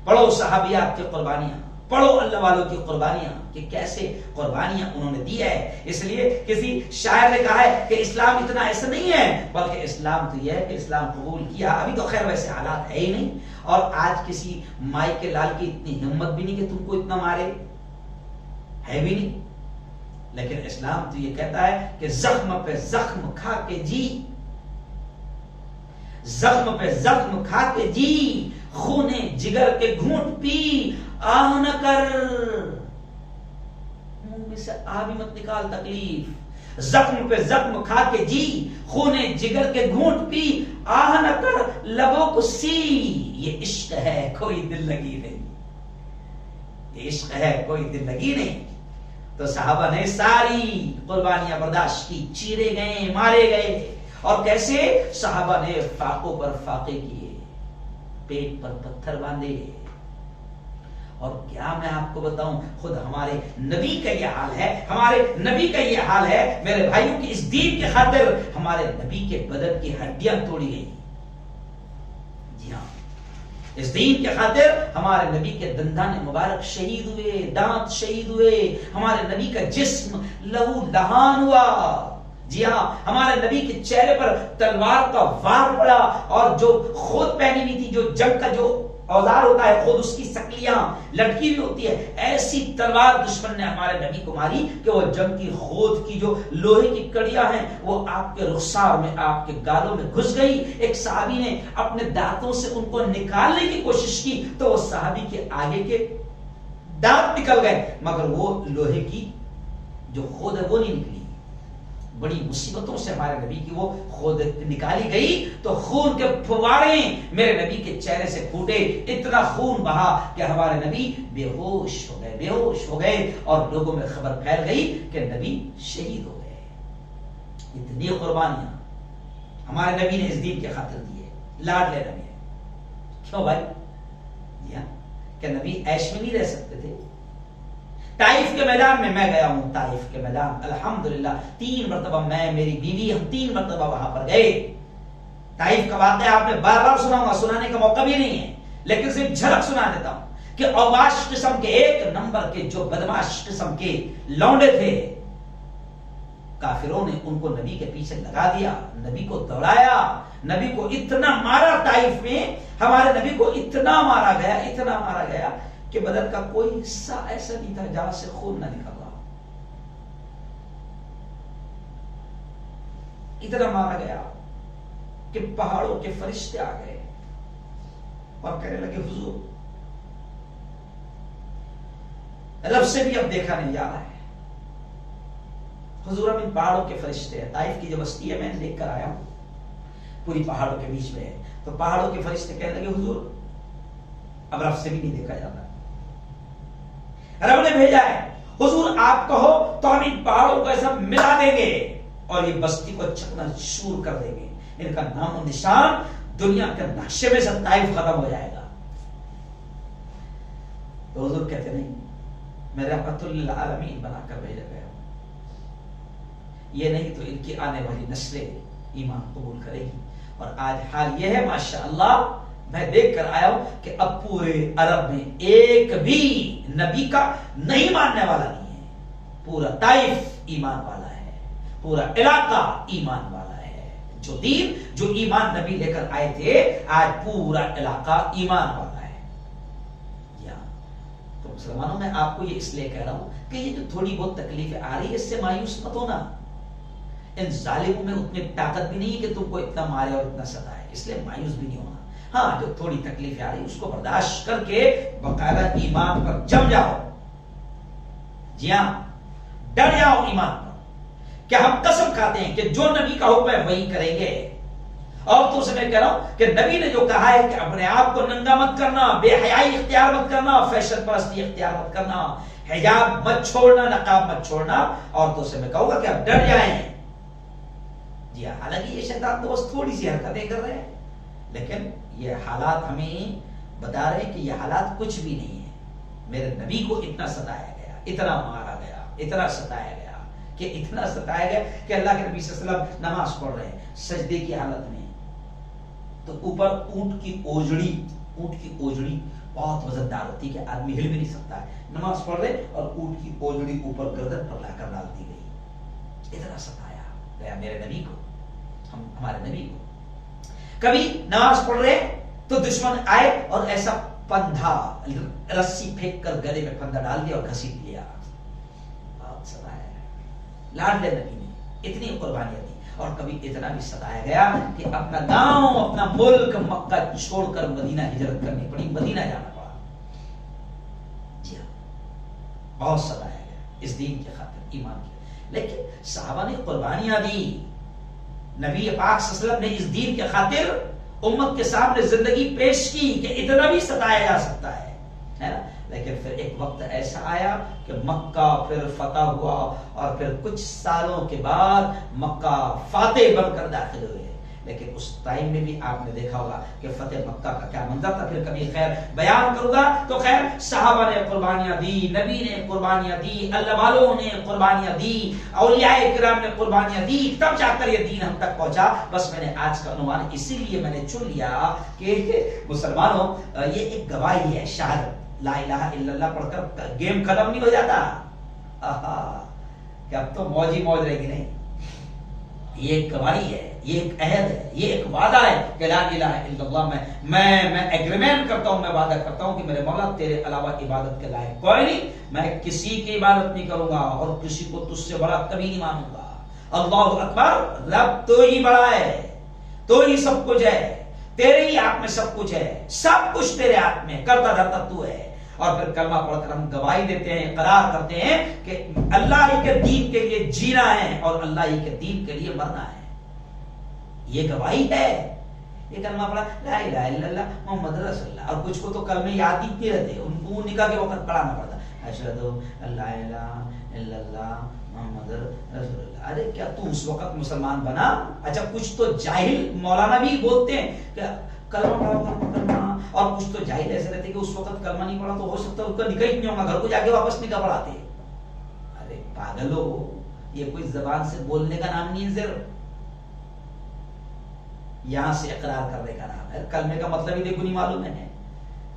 پڑھو صحابیات کی قربانیاں، پڑھو اللہ والوں کی قربانیاں کہ کیسے قربانیاں انہوں نے دی ہے. اس لیے کسی شاعر نے کہا ہے کہ اسلام اتنا ایسا نہیں ہے، بلکہ اسلام تو یہ ہے کہ اسلام قبول کیا. ابھی تو خیر ویسے حالات ہے ہی نہیں، اور آج کسی مائی کے لال کی اتنی ہمت بھی نہیں کہ تم کو اتنا مارے، ہے بھی نہیں. لیکن اسلام تو یہ کہتا ہے کہ زخم پہ زخم کھا کے جی، زخم پہ زخم کھا کے جی، خونے جگر کے گھونٹ پی، آہ نہ کر، منہ میں سے آ بھی مت نکال تکلیف. زخم پہ زخم کھا کے جی، خونے جگر کے گھونٹ پی، آہ نہ کر لبوں کو سی. یہ عشق ہے کوئی دل لگی نہیں، یہ عشق ہے کوئی دل لگی نہیں. تو صحابہ نے ساری قربانیاں برداشت کی، چیرے گئے، مارے گئے. اور کیسے؟ صحابہ نے فاقوں پر فاقے کیے، پیٹ پر پتھر باندھے. اور کیا میں آپ کو بتاؤں، خود ہمارے نبی کا یہ حال ہے، ہمارے نبی کا یہ حال ہے میرے بھائیوں کی. اس دین کے خاطر ہمارے نبی کے بدن کی ہڈیاں توڑی گئی. جی ہاں، اس دین کے خاطر ہمارے نبی کے دندان مبارک شہید ہوئے، دانت شہید ہوئے، ہمارے نبی کا جسم لہو لہان ہوا. جی ہاں، ہمارے نبی کے چہرے پر تلوار کا وار پڑا، اور جو خود پہنی ہوئی تھی، جو جنگ کا جو اوزار ہوتا ہے، خود اس کی سکلیاں لٹکی ہوئی ہوتی ہے، ایسی تلوار دشمن نے ہمارے نبی کو ماری کہ وہ جنگ کی خود کی جو لوہے کی کڑیاں ہیں وہ آپ کے رخسار میں، آپ کے گالوں میں گھس گئی. ایک صحابی نے اپنے دانتوں سے ان کو نکالنے کی کوشش کی تو وہ صحابی کے آگے کے دانت نکل گئے، مگر وہ لوہے کی جو خود ہے وہ نہیں نکلی. بڑی مصیبتوں سے ہمارے نبی کی وہ خود نکالی گئی تو خون کے فوارے میرے نبی کے چہرے سے پھوٹے. اتنا خون بہا کہ ہمارے نبی بے ہوش ہو گئے، بے ہوش ہو گئے، اور لوگوں میں خبر پھیل گئی کہ نبی شہید ہو گئے. اتنی قربانیاں ہمارے نبی نے اس دین کے خاطر دیے. لاڈلے نبی ہے. کیوں بھائی؟ جی ہاں، کہ نبی عیش میں نہیں رہ سکتے تھے. طائف کے میدان میں گیا ہوں، طائف کے میدان الحمدللہ 3 مرتبہ میں، میری بیوی، ہم 3 مرتبہ وہاں پر گئے. طائف کا واقعہ آپ نے بار بار سنا ہوگا، سنانے کا موقع بھی نہیں ہے، لیکن صرف جھلک سنا دیتا ہوں کہ اوباش قسم کے 1 نمبر کے جو بدماش قسم کے لونڈے تھے، کافروں نے ان کو نبی کے پیچھے لگا دیا، نبی کو دوڑایا، نبی کو اتنا مارا. طائف میں ہمارے نبی کو اتنا مارا گیا، اتنا مارا گیا کہ بدن کا کوئی حصہ ایسا نہیں تھا جہاں سے خون نہ نکل رہا. اتنا مارا گیا کہ پہاڑوں کے فرشتے آ گئے اور کہنے لگے حضور رب سے بھی اب دیکھا نہیں جا رہا ہے. حضور ہم ان پہاڑوں کے فرشتے ہیں. طائف کی جو بستی ہے میں دیکھ کر آیا ہوں، پوری پہاڑوں کے بیچ میں ہے. تو پہاڑوں کے فرشتے کہنے لگے حضور اب رب سے بھی نہیں دیکھا جاتا، رب نے بھیجا ہے. حضور آپ کہو تو ہم ان پہاڑوں کو ایسا ملا دیں گے اور یہ بستی کو چکنا چور کر دیں گے. ان کا نام و نشان دنیا کے نقشے میں سے طائف ختم ہو جائے گا. تو حضور کہتے نہیں، میں رحمت للعالمین بنا کر بھیجا گیا ہوں. یہ نہیں تو ان کی آنے والی نسلیں ایمان قبول کرے گی. اور آج حال یہ ہے ماشاءاللہ، میں دیکھ کر آیا ہوں کہ اب پورے عرب میں ایک بھی نبی کا نہیں ماننے والا نہیں ہے. پورا طائف ایمان والا ہے، پورا علاقہ ایمان والا ہے. جو دین، جو ایمان نبی لے کر آئے تھے، آج پورا علاقہ ایمان والا ہے. تو مسلمانوں میں آپ کو یہ اس لیے کہہ رہا ہوں کہ یہ جو تھوڑی بہت تکلیفیں آ رہی ہے اس سے مایوس مت ہونا. ان ظالموں میں اتنی طاقت بھی نہیں ہے کہ تم کو اتنا مارے اور اتنا ستائے، اس لیے مایوس بھی نہیں ہونا. ہاں، جو تھوڑی تکلیفیں آ رہی اس کو برداشت کر کے باقاعدہ ایمان پر جم جاؤ. جی ہاں، ڈر جاؤ ایمان پر کہ ہم قسم کھاتے ہیں کہ جو نبی کا حکم ہے وہی کریں گے. اور تو سے میں کہہ رہا ہوں کہ نبی نے جو کہا ہے کہ اپنے آپ کو ننگا مت کرنا، بے حیائی اختیار مت کرنا، فیشن پرستی اختیار مت کرنا، حجاب مت چھوڑنا، نقاب مت چھوڑنا. اور تو سے میں کہوں گا کہ آپ ڈر جائیں. جی ہاں، حالانکہ یہ شیطان تو بس تھوڑی سی حرکتیں کر رہے ہیں، لیکن یہ حالات ہمیں بتا رہے ہیں کہ یہ حالات کچھ بھی نہیں ہے. میرے نبی کو اتنا ستایا گیا، اتنا مارا گیا، اتنا ستایا گیا کہ اتنا ستایا گیا کہ اللہ کے نبی صلی اللہ علیہ وسلم نماز پڑھ رہے ہیں سجدے کی حالت میں، تو اوپر اونٹ کی اوجڑی اونٹ کی اوجڑی بہت وزندار ہوتی ہے کہ آدمی ہل بھی نہیں سکتا ہے، نماز پڑھ رہے اور اونٹ کی اوجڑی اوپر گردن پر لا کر ڈال دی گئی، اتنا ستایا گیا میرے نبی کو، ہمارے نبی کو۔ کبھی نماز پڑھ رہے تو دشمن آئے اور ایسا پندھا رسی پھینک کر گلے میں پندھا ڈال دیا اور گھسیٹ لیا، بہت ستایا، لاڈلے نبی نے اتنی قربانیاں دی۔ اور کبھی اتنا بھی ستایا گیا کہ اپنا گاؤں، اپنا ملک مکہ چھوڑ کر مدینہ ہجرت کرنی پڑی، مدینہ جانا پڑا، جی ہاں، بہت ستایا گیا اس دین کی خاطر، ایمان کی۔ لیکن صحابہ نے قربانیاں دی، نبی پاک صلی اللہ علیہ وسلم نے اس دین کے خاطر امت کے سامنے زندگی پیش کی کہ اتنا بھی ستایا جا سکتا ہے نا۔ لیکن پھر ایک وقت ایسا آیا کہ مکہ پھر فتح ہوا، اور پھر کچھ سالوں کے بعد مکہ فاتح بن کر داخل ہوئے۔ لیکن اس ٹائم میں بھی آپ نے دیکھا ہوگا کہ فتح مکہ کا کیا منظر تھا، پھر کبھی خیر بیان کروں گا۔ تو خیر صحابہ نے قربانیاں دی، نبی نے قربانیاں دی، اللہ والوں نے قربانیاں دی، اولیاء کرام نے قربانیاں دی، تب جا کر یہ دین ہم تک پہنچا۔ بس میں نے آج کا عنوان اسی لیے میں نے چن لیا کہ مسلمانوں یہ ایک گواہی ہے، شہادت لا الہ الا اللہ پڑھ کر گیم ختم نہیں ہو جاتا، کہ اب تو موج ہی موج رہے گی، نہیں، یہ ایک گواہی ہے، یہ ایک عہد ہے، یہ ایک وعدہ ہے کہ لا الہ الا اللہ میں ایگریمنٹ کرتا ہوں، میں وعدہ کرتا ہوں کہ میرے مولا تیرے علاوہ عبادت کے لائق کوئی نہیں، میں کسی کی عبادت نہیں کروں گا اور کسی کو تجھ سے بڑا کبھی نہیں مانوں گا۔ اللہ اکبر، رب تو ہی بڑا ہے، تو ہی سب کچھ ہے، تیرے ہی ہاتھ میں سب کچھ ہے، سب کچھ تیرے ہاتھ میں، کرتا دھرتا تو ہے۔ اور پھر کلمہ پڑھ کر ہم گواہی دیتے ہیں، اقرار کرتے ہیں کہ اللہ ہی کے دین کے لیے جینا ہے اور اللہ ہی کے دین کے لیے مرنا ہے، یہ گواہی ہے۔ یہ کلمہ پڑھا لا الہ الا اللہ محمد رسول اللہ، اور کچھ کو تو کلمے یاد ہی نہیں رہتے، ان کو نکاح کے وقت پڑھانا پڑتا، اشہد ان لا الہ الا اللہ محمد رسول اللہ۔ ارے کیا تو اس وقت مسلمان بنا؟ اچھا کچھ تو جاہل مولانا بھی بولتے ہیں کہ کلمہ پڑھا کلمہ، اور کچھ تو جاہل ایسے رہتے کہ اس وقت کلمہ نہیں پڑھا تو ہو سکتا ہے اس کا نکاح ہی نہیں ہوگا، گھر کو جا کے واپس نکاح پڑھاتے۔ ارے پاگلو، یہ کوئی زبان سے بولنے کا نام نہیں ہے، صرف یہاں سے اقرار کرنے کا نام ہے۔ کلمے کا مطلب ہی دیکھو نہیں معلوم ہے،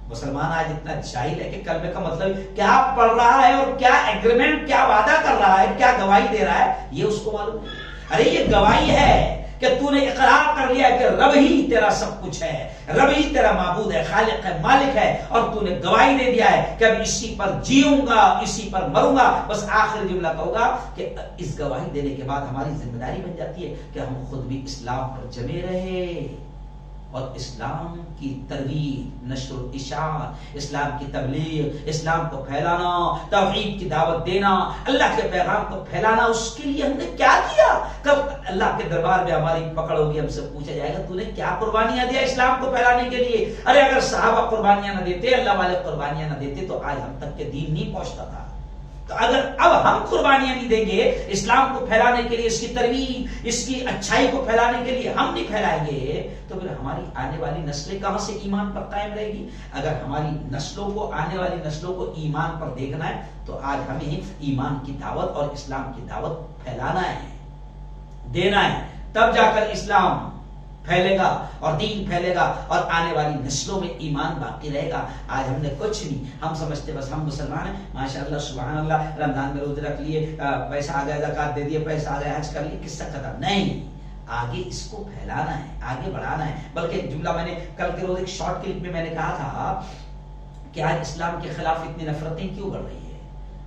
مسلمان آج اتنا جاہل ہے کہ کلمے کا مطلب کیا پڑھ رہا ہے اور کیا ایگریمنٹ، کیا وعدہ کر رہا ہے، کیا گواہی دے رہا ہے، یہ اس کو معلوم نہیں۔ ارے یہ گواہی ہے کہ تو نے اقرار کر لیا کہ رب ہی تیرا سب کچھ ہے، رب ہی تیرا معبود ہے، خالق ہے، مالک ہے، اور تو نے گواہی دے دیا ہے کہ اب اسی پر جیوں گا، اسی پر مروں گا۔ بس آخر جملہ کہوں گا کہ اس گواہی دینے کے بعد ہماری ذمہ داری بن جاتی ہے کہ ہم خود بھی اسلام پر جمے رہے اور اسلام کی ترویج، نشر و اشاعت، اسلام کی تبلیغ، اسلام کو پھیلانا، توحید کی دعوت دینا، اللہ کے پیغام کو پھیلانا، اس کے لیے ہم نے کیا کیا؟ کب اللہ کے دربار میں ہماری پکڑ ہوگی، ہم سے پوچھا جائے گا تو نے کیا قربانیاں دیا اسلام کو پھیلانے کے لیے؟ ارے اگر صحابہ قربانیاں نہ دیتے، اللہ والے قربانیاں نہ دیتے تو آج ہم تک کے دین نہیں پہنچتا تھا۔ تو اگر اب ہم قربانیاں نہیں دیں گے اسلام کو پھیلانے کے لیے، اس کی ترویج، اس کی اچھائی کو پھیلانے کے لیے ہم نہیں پھیلائیں گے، تو پھر ہماری آنے والی نسلیں کہاں سے ایمان پر قائم رہے گی؟ اگر ہماری نسلوں کو، آنے والی نسلوں کو ایمان پر دیکھنا ہے تو آج ہمیں ایمان کی دعوت اور اسلام کی دعوت پھیلانا ہے، دینا ہے، تب جا کر اسلام پھیلے گا اور دین پھیلے گا اور آنے والی نسلوں میں ایمان باقی رہے گا۔ آج ہم نے کچھ نہیں، ہم سمجھتے بس ہم مسلمان ہیں، ماشاءاللہ سبحان اللہ، رمضان میں روزے رکھ لیے، پیسہ آ گیا زکات دے دیے، پیسہ آ گیا حج کر لیے، قصہ ختم نہیں۔ آگے اس کو پھیلانا ہے، آگے بڑھانا ہے۔ بلکہ جملہ میں نے کل کے روز ایک شارٹ کلپ میں نے کہا تھا کہ آج اسلام کے خلاف اتنی نفرتیں کیوں بڑھ رہی ہے؟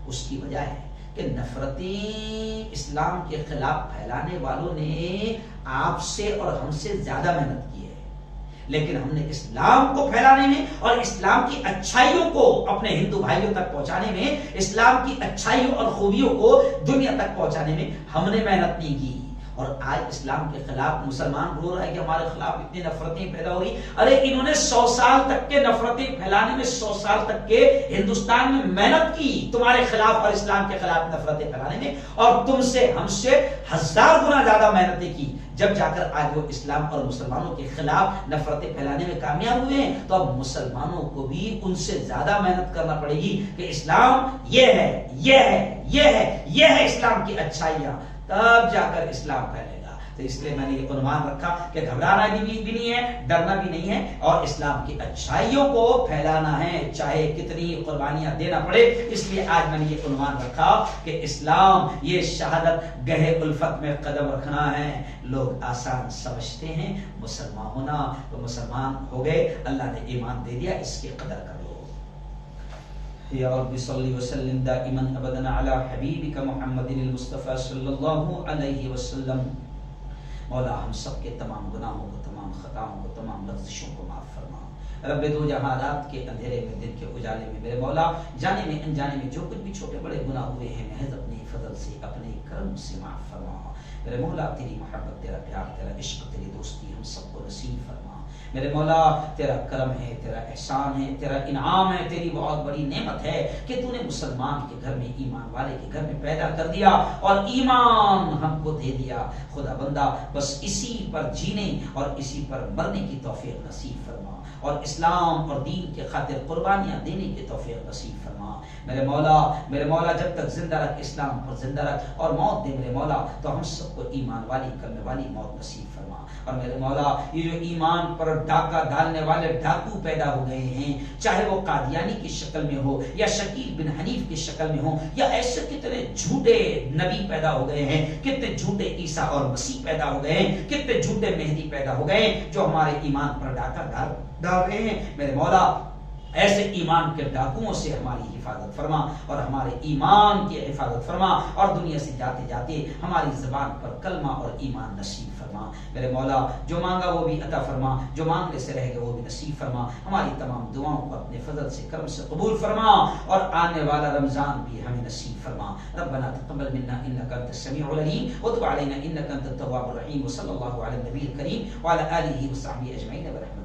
اس کی وجہ ہے کہ نفرتیں اسلام کے خلاف پھیلانے والوں نے آپ سے اور ہم سے زیادہ محنت کی ہے، لیکن ہم نے اسلام کو پھیلانے میں اور اسلام کی اچھائیوں کو اپنے ہندو بھائیوں تک پہنچانے میں، اسلام کی اچھائیوں اور خوبیوں کو دنیا تک پہنچانے میں ہم نے محنت نہیں کی۔ اور آج اسلام کے خلاف مسلمان رو رہا ہے کہ ہمارے خلاف اتنی نفرتیں پیدا ہو رہی۔ ارے انہوں نے 100 سال تک کے نفرتیں پھیلانے میں، 100 سال تک کے ہندوستان میں محنت کی تمہارے خلاف اور اسلام کے خلاف نفرتیں پھیلانے میں، اور تم سے، ہم سے 1000 گنا زیادہ محنتیں کی۔ جب جا کر آج وہ اسلام اور مسلمانوں کے خلاف نفرتیں پھیلانے میں کامیاب ہوئے ہیں، تو اب مسلمانوں کو بھی ان سے زیادہ محنت کرنا پڑے گی کہ اسلام یہ ہے، یہ ہے، یہ ہے، یہ ہے اسلام کی اچھائیاں، تب جا کر اسلام پھیلے گا۔ تو اس لیے میں نے یہ عنوان رکھا کہ گھبرانا بھی نہیں ہے، ڈرنا بھی نہیں ہے، اور اسلام کی اچھائیوں کو پھیلانا ہے چاہے کتنی قربانیاں دینا پڑے۔ اس لیے آج میں نے یہ عنوان رکھا کہ اسلام یہ شہادت گہے الفت میں قدم رکھنا ہے۔ لوگ آسان سمجھتے ہیں مسلمان ہونا، تو مسلمان ہو گئے، اللہ نے ایمان دے دیا، اس کی قدر کرو۔ یا رب صلی وسلم دائما ابدا علی حبیبک محمد المصطفی صلی اللہ علیہ وسلم۔ مولا ہم سب کے تمام گناہوں کو، تمام خطاؤں کو، تمام لغزشوں کو معاف فرما۔ رب دو جہاں رات کے اندھیرے میں، دن کے اجالے میں میرے مولا جانے میں انجانے میں جو کچھ بھی چھوٹے بڑے گناہ ہوئے ہیں محض اپنے فضل سے، اپنے کرم سے معاف فرما۔ میرے مولا تیری محبت، تیرا پیار، تیرا عشق، تیری دوستی ہم سب کو نصیب فرما۔ میرے مولا تیرا کرم ہے، تیرا احسان ہے، تیرا انعام ہے، تیری بہت بڑی نعمت ہے کہ تو نے مسلمان کے گھر میں، ایمان والے کے گھر میں پیدا کر دیا اور ایمان ہم کو دے دیا۔ خدا بندہ بس اسی پر جینے اور اسی پر مرنے کی توفیق نصیب فرما، اور اسلام اور دین کے خاطر قربانیاں دینے کی توفیق نصیب فرما۔ میرے مولا جب تک زندہ رکھ، اسلام پر زندہ رکھ، اور موت دے میرے مولا تو ہم سب کو ایمان والی، کلمے والی موت نصیب فرما۔ اور میرے مولا یہ جو ایمان پر ڈاکہ ڈالنے والے ڈاکو پیدا ہو گئے ہیں، چاہے وہ قادیانی کی شکل میں ہو یا شکیل بن حنیف کی شکل میں ہو، یا ایسے کتنے جھوٹے نبی پیدا ہو گئے ہیں، کتنے جھوٹے عیسیٰ اور مسیح پیدا ہو گئے ہیں، کتنے جھوٹے مہدی پیدا ہو گئے ہیں جو ہمارے ایمان پر ڈاکہ ڈال رہے ہیں۔ میرے مولا ایسے ایمان کے ڈاکوؤں سے ہماری حفاظت فرما، اور ہمارے ایمان کی حفاظت فرما، اور دنیا سے جاتے جاتے ہماری زبان پر کلمہ اور ایمان نصیب فرما۔ میرے مولا جو مانگا وہ بھی عطا فرما، جو مانگنے سے رہ گئے وہ بھی نصیب فرما۔ ہماری تمام دعاؤں کو اپنے فضل سے، کرم سے قبول فرما، اور آنے والا رمضان بھی ہمیں نصیب فرما۔ ربنا تقبل منا انك انت السميع العليم وتب علينا انك انت التواب الرحيم، وصلى الله على النبي الكريم وعلى اله وصحبه اجمعين برحمتك۔